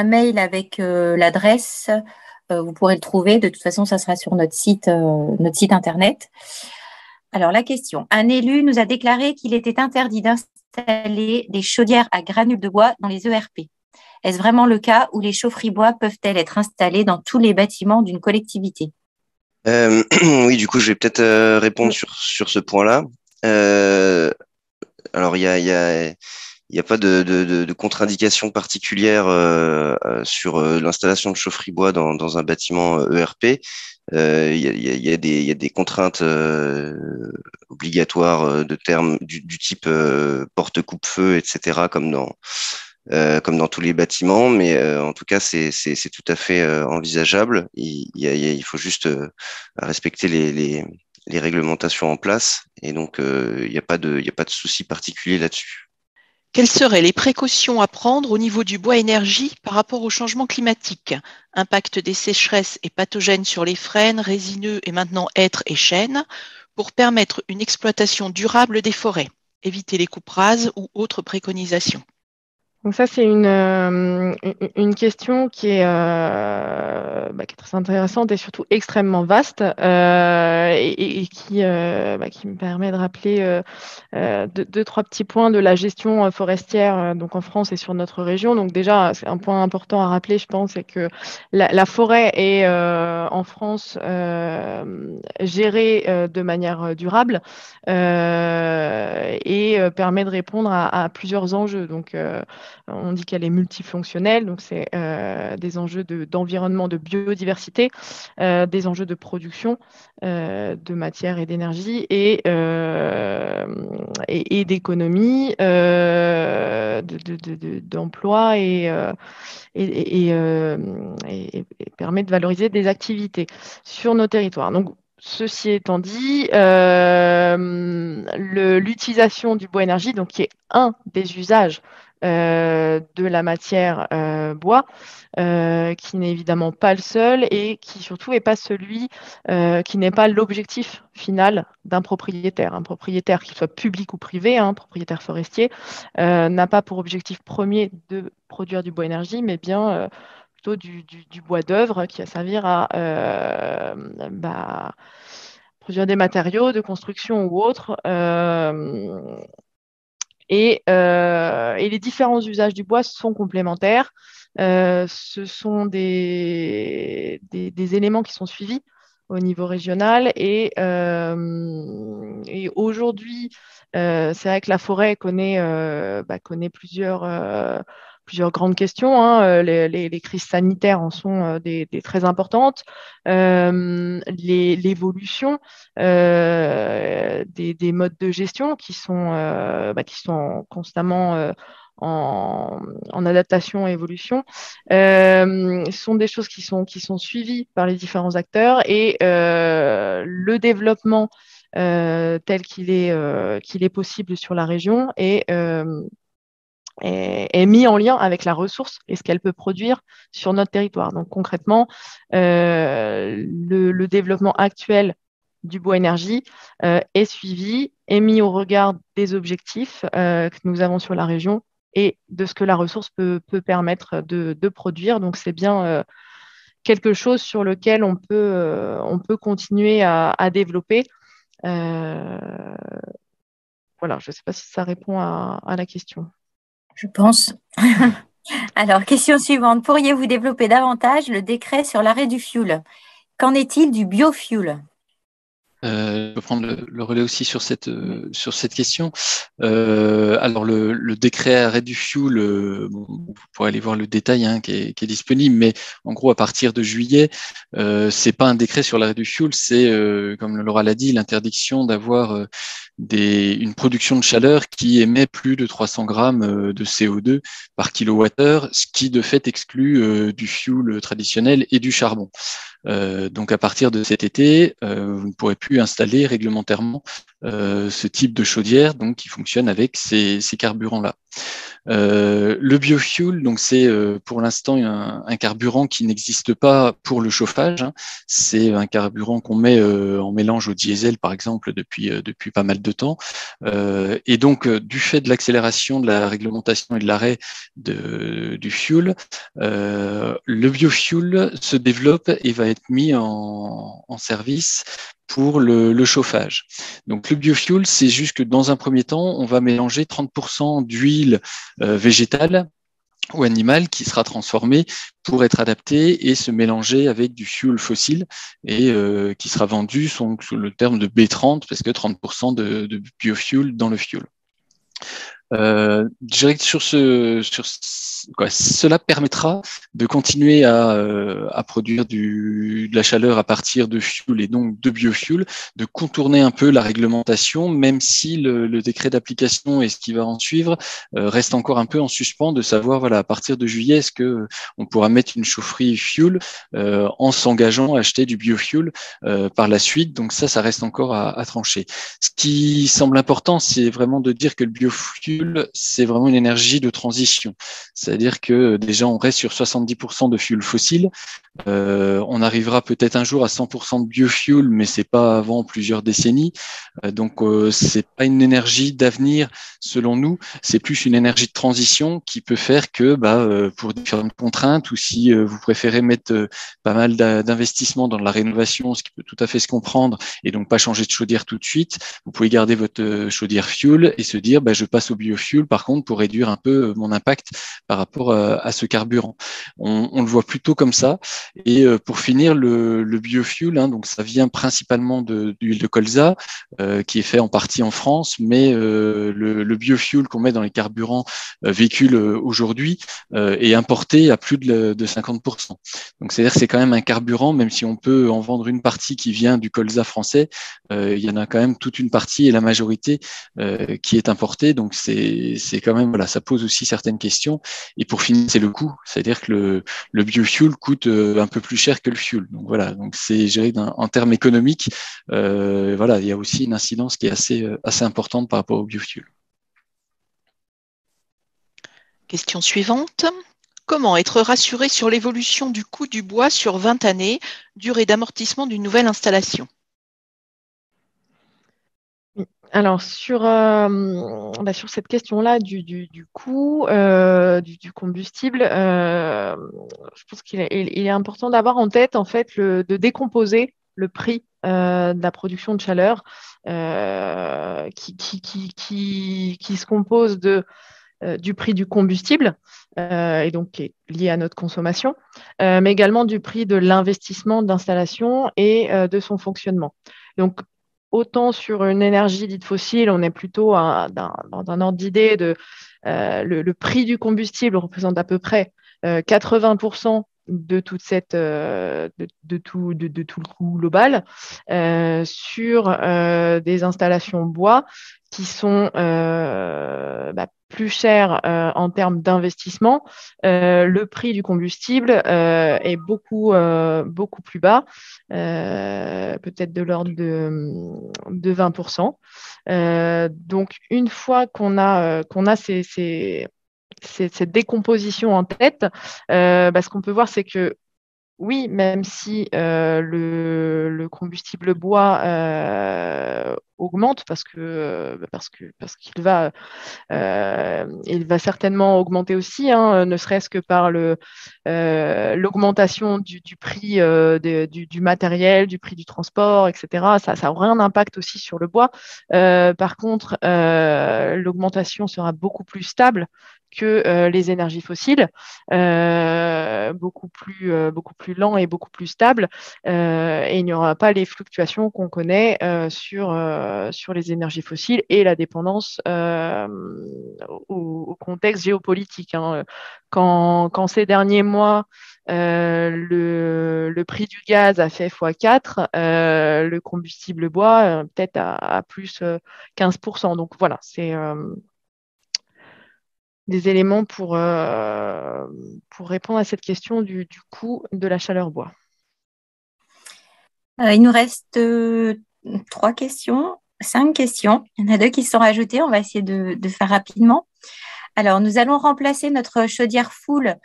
mail avec l'adresse. Vous pourrez le trouver. De toute façon, ça sera sur notre site internet. Alors, la question. Un élu nous a déclaré qu'il était interdit d'installer des chaudières à granules de bois dans les ERP. Est-ce vraiment le cas où les chaufferies bois peuvent-elles être installées dans tous les bâtiments d'une collectivité ? Oui, du coup, je vais peut-être répondre sur ce point-là. Alors, il y a pas de contre-indication particulière sur l'installation de chaufferie bois dans un bâtiment ERP. Il y a des contraintes obligatoires de termes du type porte-coupe-feu, etc., comme dans tous les bâtiments, mais en tout cas, c'est tout à fait envisageable. Il faut juste respecter les réglementations en place, et donc il n'y a pas de souci particulier là-dessus. Quelles seraient les précautions à prendre au niveau du bois énergie par rapport au changement climatique? Impact des sécheresses et pathogènes sur les frênes, résineux et maintenant hêtres et chênes, pour permettre une exploitation durable des forêts, éviter les coupes rases ou autres préconisations. Donc ça, c'est une question qui est très intéressante et surtout extrêmement vaste et qui me permet de rappeler deux, trois petits points de la gestion forestière donc en France et sur notre région. Donc déjà, c'est un point important à rappeler, je pense, c'est que la forêt est en France gérée de manière durable et permet de répondre à plusieurs enjeux. Donc, on dit qu'elle est multifonctionnelle, donc c'est des enjeux d'environnement, de biodiversité, des enjeux de production de matière et d'énergie et d'économie, d'emploi et permet de valoriser des activités sur nos territoires. Donc, ceci étant dit, l'utilisation du bois énergie, donc qui est un des usages de la matière bois, qui n'est évidemment pas le seul et qui surtout n'est pas celui qui n'est pas l'objectif final d'un propriétaire. Un propriétaire, qu'il soit public ou privé, propriétaire forestier, n'a pas pour objectif premier de produire du bois énergie, mais bien plutôt du bois d'œuvre qui va servir à produire des matériaux de construction ou autres. Et les différents usages du bois sont complémentaires. Ce sont des éléments qui sont suivis au niveau régional. Et aujourd'hui, c'est vrai que la forêt connaît plusieurs grandes questions, hein. Les crises sanitaires en sont des très importantes. L'évolution des modes de gestion qui sont constamment en adaptation et évolution, sont des choses qui sont suivies par les différents acteurs et le développement tel qu'il est possible sur la région est mis en lien avec la ressource et ce qu'elle peut produire sur notre territoire. Donc concrètement, le développement actuel du bois énergie est suivi, est mis au regard des objectifs que nous avons sur la région et de ce que la ressource peut permettre de produire. Donc c'est bien quelque chose sur lequel on peut continuer à développer. Voilà, je ne sais pas si ça répond à la question. Je pense. Alors, question suivante. Pourriez-vous développer davantage le décret sur l'arrêt du fioul? Qu'en est-il du biofuel? Je peux prendre le relais aussi sur cette question. Alors le décret arrêt du fioul, vous pourrez aller voir le détail qui est disponible, mais en gros à partir de juillet, c'est pas un décret sur l'arrêt du fioul, c'est comme Laura l'a dit, l'interdiction d'avoir une production de chaleur qui émet plus de 300 grammes de CO2 par kilowattheure, ce qui de fait exclut du fioul traditionnel et du charbon. Donc à partir de cet été, vous ne pourrez plus installer réglementairement ce type de chaudière, donc qui fonctionne avec ces carburants-là. Le biofuel, donc c'est pour l'instant un carburant qui n'existe pas pour le chauffage. C'est un carburant qu'on met en mélange au diesel, par exemple, depuis pas mal de temps. Et donc, du fait de l'accélération de la réglementation et de l'arrêt du fuel, le biofuel se développe et va être mis en service pour le chauffage. Donc le biofuel, c'est juste que dans un premier temps, on va mélanger 30% d'huile végétale ou animale qui sera transformée pour être adaptée et se mélanger avec du fuel fossile et qui sera vendu sous le terme de B30 parce que 30% de biofuel dans le fuel. Je dirais que cela permettra de continuer à produire de la chaleur à partir de fuel et donc de biofuel, de contourner un peu la réglementation, même si le décret d'application et ce qui va en suivre reste encore un peu en suspens de savoir, voilà, à partir de juillet, est-ce que on pourra mettre une chaufferie fuel en s'engageant à acheter du biofuel par la suite. Donc ça reste encore à trancher. Ce qui semble important, c'est vraiment de dire que le biofuel, c'est vraiment une énergie de transition. C'est-à-dire que déjà, on reste sur 70% de fuel fossile. On arrivera peut-être un jour à 100% de biofuel, mais c'est pas avant plusieurs décennies. Donc, c'est pas une énergie d'avenir, selon nous. C'est plus une énergie de transition qui peut faire que, pour différentes contraintes, ou si vous préférez mettre pas mal d'investissements dans la rénovation, ce qui peut tout à fait se comprendre, et donc pas changer de chaudière tout de suite, vous pouvez garder votre chaudière fuel et se dire, je passe au biofuel, par contre, pour réduire un peu mon impact par rapport à ce carburant. On le voit plutôt comme ça. Et pour finir, le biofuel, donc ça vient principalement d'huile de colza, qui est fait en partie en France, mais le biofuel qu'on met dans les carburants véhicules aujourd'hui est importé à plus de 50%. Donc c'est-à-dire que c'est quand même un carburant, même si on peut en vendre une partie qui vient du colza français, il y en a quand même toute une partie et la majorité qui est importée. Donc c'est quand même, voilà, ça pose aussi certaines questions. Et pour finir, c'est le coût, c'est-à-dire que le biofuel coûte un peu plus cher que le fuel. Donc voilà, donc c'est, je dirais, en termes économiques, voilà, il y a aussi une incidence qui est assez importante par rapport au biofuel. Question suivante. Comment être rassuré sur l'évolution du coût du bois sur 20 années, durée d'amortissement d'une nouvelle installation? Alors, sur cette question-là du coût du combustible, je pense qu'il est important d'avoir en tête, en fait, de décomposer le prix de la production de chaleur qui se compose du prix du combustible, et donc qui est lié à notre consommation, mais également du prix de l'investissement d'installation et de son fonctionnement. Donc, autant sur une énergie dite fossile, on est plutôt dans un ordre d'idée de le prix du combustible représente à peu près 80% de toute de tout le coût global, sur des installations bois qui sont plus chères en termes d'investissement. Le prix du combustible est beaucoup plus bas, peut-être de l'ordre de 20%. Donc, une fois qu'on a cette décomposition en tête, ce qu'on peut voir, c'est que oui, même si le combustible bois augmente parce qu'il va certainement augmenter aussi, ne serait-ce que par l'augmentation du prix du matériel, du prix du transport, etc. Ça aura un impact aussi sur le bois. Par contre, l'augmentation sera beaucoup plus stable que les énergies fossiles, beaucoup plus lent et beaucoup plus stable, et il n'y aura pas les fluctuations qu'on connaît sur les énergies fossiles et la dépendance au contexte géopolitique. Quand ces derniers mois, le prix du gaz a fait x4, le combustible bois peut-être à plus 15%. Donc voilà, c'est des éléments pour répondre à cette question du coût de la chaleur bois. Il nous reste 5 questions. Il y en a 2 qui se sont rajoutées. On va essayer de faire rapidement. Alors, nous allons remplacer notre chaudière fuel,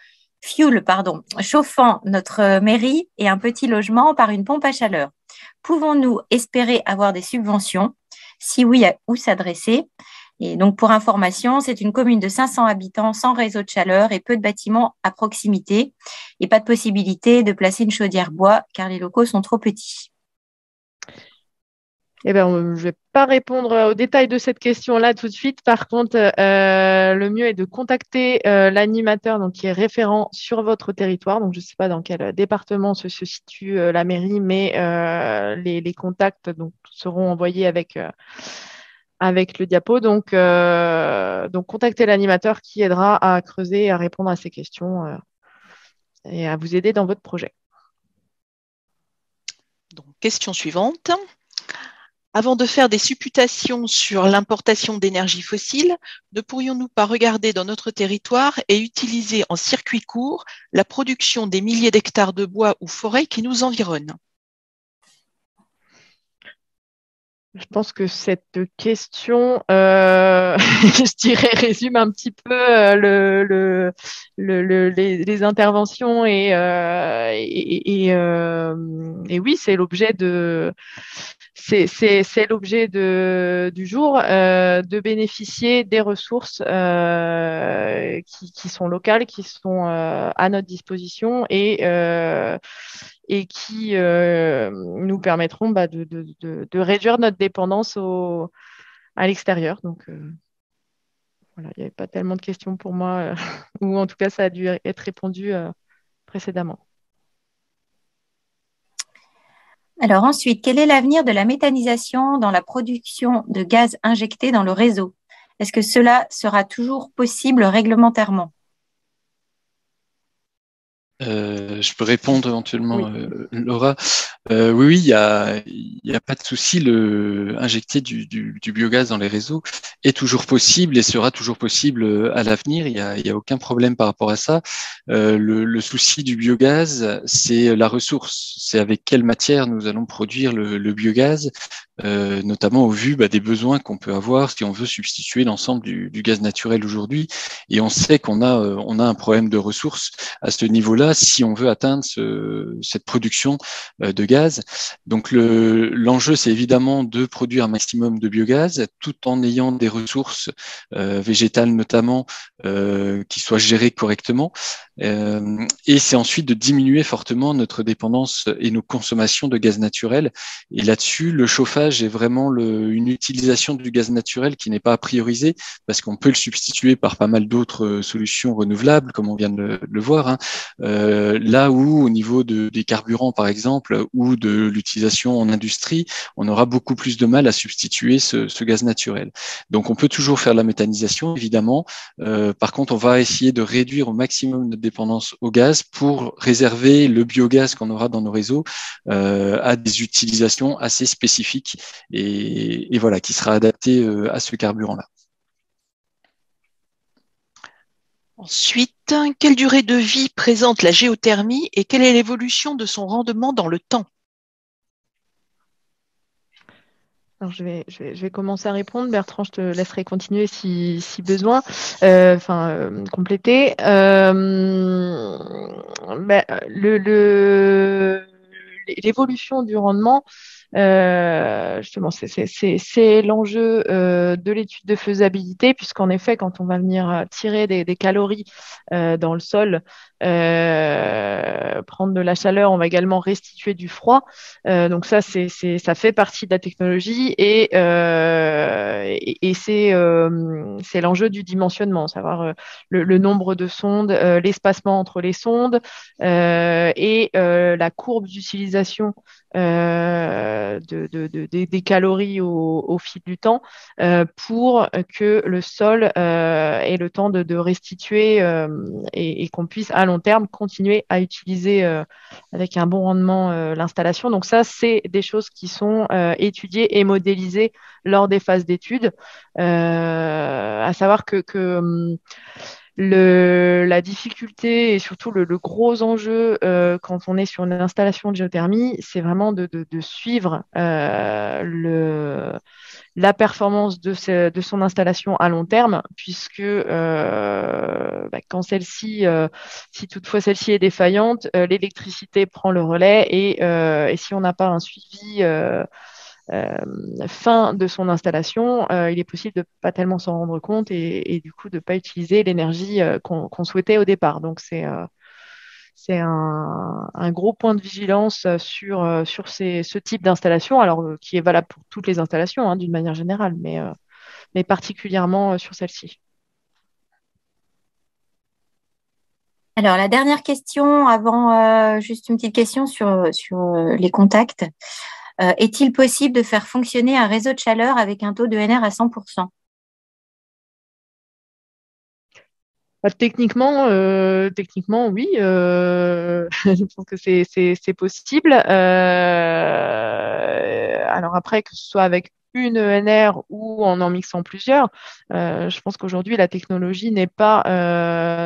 chauffant notre mairie et un petit logement par une pompe à chaleur. Pouvons-nous espérer avoir des subventions? Si oui, où s'adresser? Et donc, pour information, c'est une commune de 500 habitants sans réseau de chaleur et peu de bâtiments à proximité et pas de possibilité de placer une chaudière bois car les locaux sont trop petits. Je ne vais pas répondre aux détails de cette question-là tout de suite. Par contre, le mieux est de contacter l'animateur qui est référent sur votre territoire. Donc, je ne sais pas dans quel département se situe la mairie, mais les contacts seront envoyés avec le diapo. Donc contactez l'animateur qui aidera à creuser et à répondre à ces questions et à vous aider dans votre projet. Donc, question suivante. Avant de faire des supputations sur l'importation d'énergie fossile, ne pourrions-nous pas regarder dans notre territoire et utiliser en circuit court la production des milliers d'hectares de bois ou forêts qui nous environnent? Je pense que cette question, je dirais, résume un petit peu les interventions et oui, c'est l'objet du jour, de bénéficier des ressources qui sont locales, qui sont à notre disposition et qui nous permettront de réduire notre dépendance à l'extérieur. Donc, voilà, il n'y avait pas tellement de questions pour moi, ou en tout cas, ça a dû être répondu précédemment. Alors ensuite, quel est l'avenir de la méthanisation dans la production de gaz injecté dans le réseau? Est-ce que cela sera toujours possible réglementairement? Je peux répondre éventuellement, Oui. Laura. Oui, il y a pas de souci. Injecter du biogaz dans les réseaux est toujours possible et sera toujours possible à l'avenir. Il y a aucun problème par rapport à ça. Le souci du biogaz, c'est la ressource. C'est avec quelle matière nous allons produire le biogaz, notamment au vu des besoins qu'on peut avoir si on veut substituer l'ensemble du gaz naturel aujourd'hui. Et on sait qu'on a un problème de ressources à ce niveau-là si on veut atteindre cette production de gaz biogaz. Donc l'enjeu, c'est évidemment de produire un maximum de biogaz tout en ayant des ressources végétales notamment qui soient gérées correctement. Et c'est ensuite de diminuer fortement notre dépendance et nos consommations de gaz naturel. Et là-dessus, le chauffage est vraiment une utilisation du gaz naturel qui n'est pas à prioriser parce qu'on peut le substituer par pas mal d'autres solutions renouvelables, comme on vient de le voir. Hein. Là où, au niveau des carburants, par exemple, ou de l'utilisation en industrie, on aura beaucoup plus de mal à substituer ce gaz naturel. Donc, on peut toujours faire de la méthanisation, évidemment. Par contre, on va essayer de réduire au maximum notre dépendance au gaz pour réserver le biogaz qu'on aura dans nos réseaux à des utilisations assez spécifiques et voilà, qui sera adapté à ce carburant-là. Ensuite, quelle durée de vie présente la géothermie et quelle est l'évolution de son rendement dans le temps? Alors, je vais commencer à répondre. Bertrand, je te laisserai continuer si besoin, compléter. L'évolution du rendement, justement, c'est l'enjeu de l'étude de faisabilité, puisqu'en effet, quand on va venir tirer des calories dans le sol, prendre de la chaleur, on va également restituer du froid. Donc ça fait partie de la technologie et c'est l'enjeu du dimensionnement, savoir le nombre de sondes, l'espacement entre les sondes et la courbe d'utilisation des calories au fil du temps pour que le sol ait le temps de restituer et qu'on puisse à long terme continuer à utiliser avec un bon rendement l'installation. Donc ça, c'est des choses qui sont étudiées et modélisées lors des phases d'études, à savoir que la difficulté et surtout le gros enjeu quand on est sur une installation de géothermie, c'est vraiment de suivre la performance de son installation à long terme, puisque quand celle-ci, si toutefois celle-ci est défaillante, l'électricité prend le relais et si on n'a pas un suivi fin de son installation, il est possible de pas tellement s'en rendre compte et du coup de pas utiliser l'énergie qu'on souhaitait au départ. Donc c'est un gros point de vigilance sur ce type d'installation, alors qui est valable pour toutes les installations d'une manière générale, mais particulièrement sur celle-ci. Alors, la dernière question, avant juste une petite question sur les contacts. Est-il possible de faire fonctionner un réseau de chaleur avec un taux de NR à 100%? Techniquement, oui. Je pense que c'est possible. Alors après, que ce soit avec une ENR ou en mixant plusieurs, je pense qu'aujourd'hui la technologie n'est pas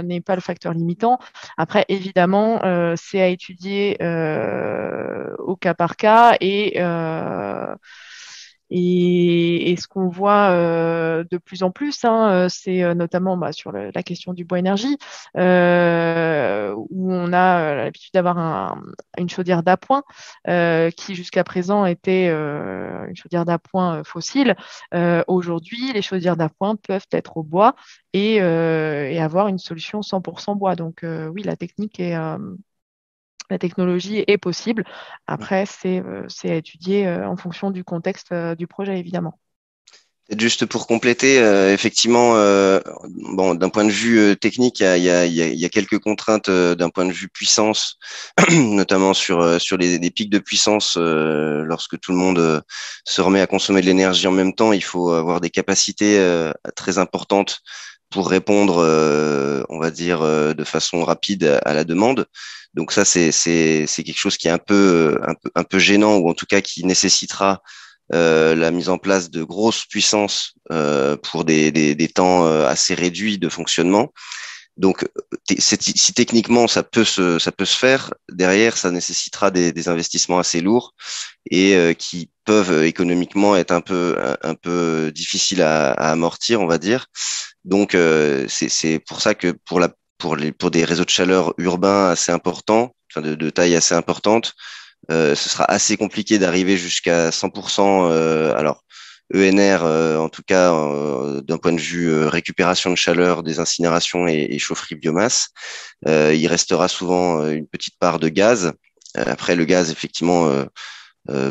le facteur limitant. Après, évidemment, c'est à étudier au cas par cas et ce qu'on voit de plus en plus, c'est notamment sur la question du bois énergie, où on a l'habitude d'avoir une chaudière d'appoint qui jusqu'à présent était une chaudière d'appoint fossile. Aujourd'hui, les chaudières d'appoint peuvent être au bois et avoir une solution 100% bois. Donc oui, la technologie est possible. Après, c'est à étudier en fonction du contexte du projet, évidemment. Juste pour compléter, effectivement, d'un point de vue technique, il y a quelques contraintes d'un point de vue puissance, notamment sur les pics de puissance. Lorsque tout le monde se remet à consommer de l'énergie en même temps, il faut avoir des capacités très importantes pour répondre, on va dire, de façon rapide à la demande. Donc ça, c'est quelque chose qui est un peu gênant, ou en tout cas qui nécessitera la mise en place de grosses puissances pour des temps assez réduits de fonctionnement. Donc, si techniquement ça peut se faire, derrière ça nécessitera des investissements assez lourds et qui peuvent économiquement être un peu difficiles à amortir, on va dire. Donc, c'est pour ça que pour des réseaux de chaleur urbains assez importants, enfin de taille assez importante, ce sera assez compliqué d'arriver jusqu'à 100%. Alors, ENR, en tout cas, d'un point de vue récupération de chaleur des incinérations et chaufferie biomasse, il restera souvent une petite part de gaz. Après, le gaz, effectivement,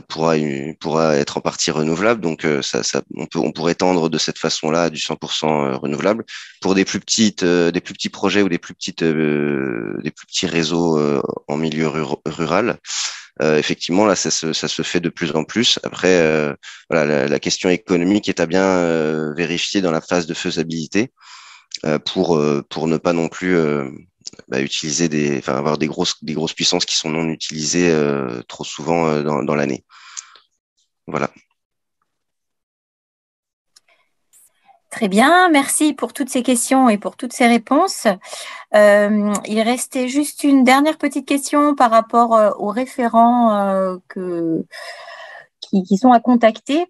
pourra être en partie renouvelable. Donc, on pourrait tendre de cette façon-là à du 100% renouvelable. Pour des plus petits projets ou des plus petits réseaux en milieu rural, effectivement, là, ça se fait de plus en plus. Après, voilà, la question économique est à bien vérifier dans la phase de faisabilité pour ne pas non plus utiliser avoir des grosses puissances qui sont non utilisées trop souvent dans l'année. Voilà. Très bien, merci pour toutes ces questions et pour toutes ces réponses. Il restait juste une dernière petite question par rapport aux référents qui sont à contacter.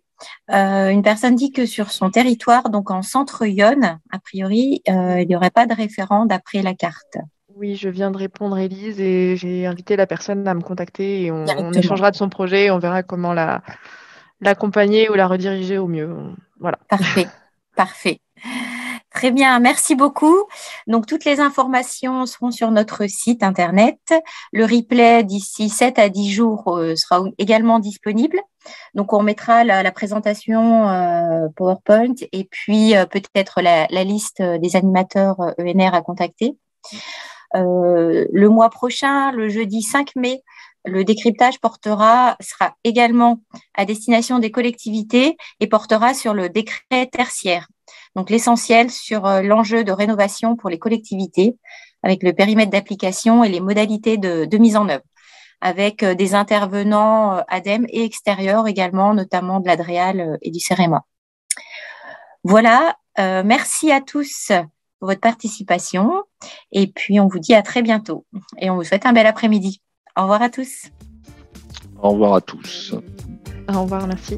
Une personne dit que sur son territoire, donc en centre Yonne, a priori, il n'y aurait pas de référent d'après la carte. Oui, je viens de répondre, Élise, et j'ai invité la personne à me contacter et on Directement. échangera de son projet et on verra comment l'accompagner ou la rediriger au mieux. Voilà. Parfait. Très bien, merci beaucoup. Donc, toutes les informations seront sur notre site internet. Le replay d'ici 7 à 10 jours sera également disponible. Donc, on mettra la présentation PowerPoint et puis peut-être la liste des animateurs ENR à contacter. Le mois prochain, le jeudi 5 mai, le décryptage sera également à destination des collectivités et portera sur le décret tertiaire. Donc, l'essentiel sur l'enjeu de rénovation pour les collectivités avec le périmètre d'application et les modalités de mise en œuvre, avec des intervenants ADEME et extérieurs également, notamment de l'Adréal et du CEREMA. Voilà, merci à tous pour votre participation et puis on vous dit à très bientôt et on vous souhaite un bel après-midi. Au revoir à tous. Au revoir à tous. Au revoir, merci.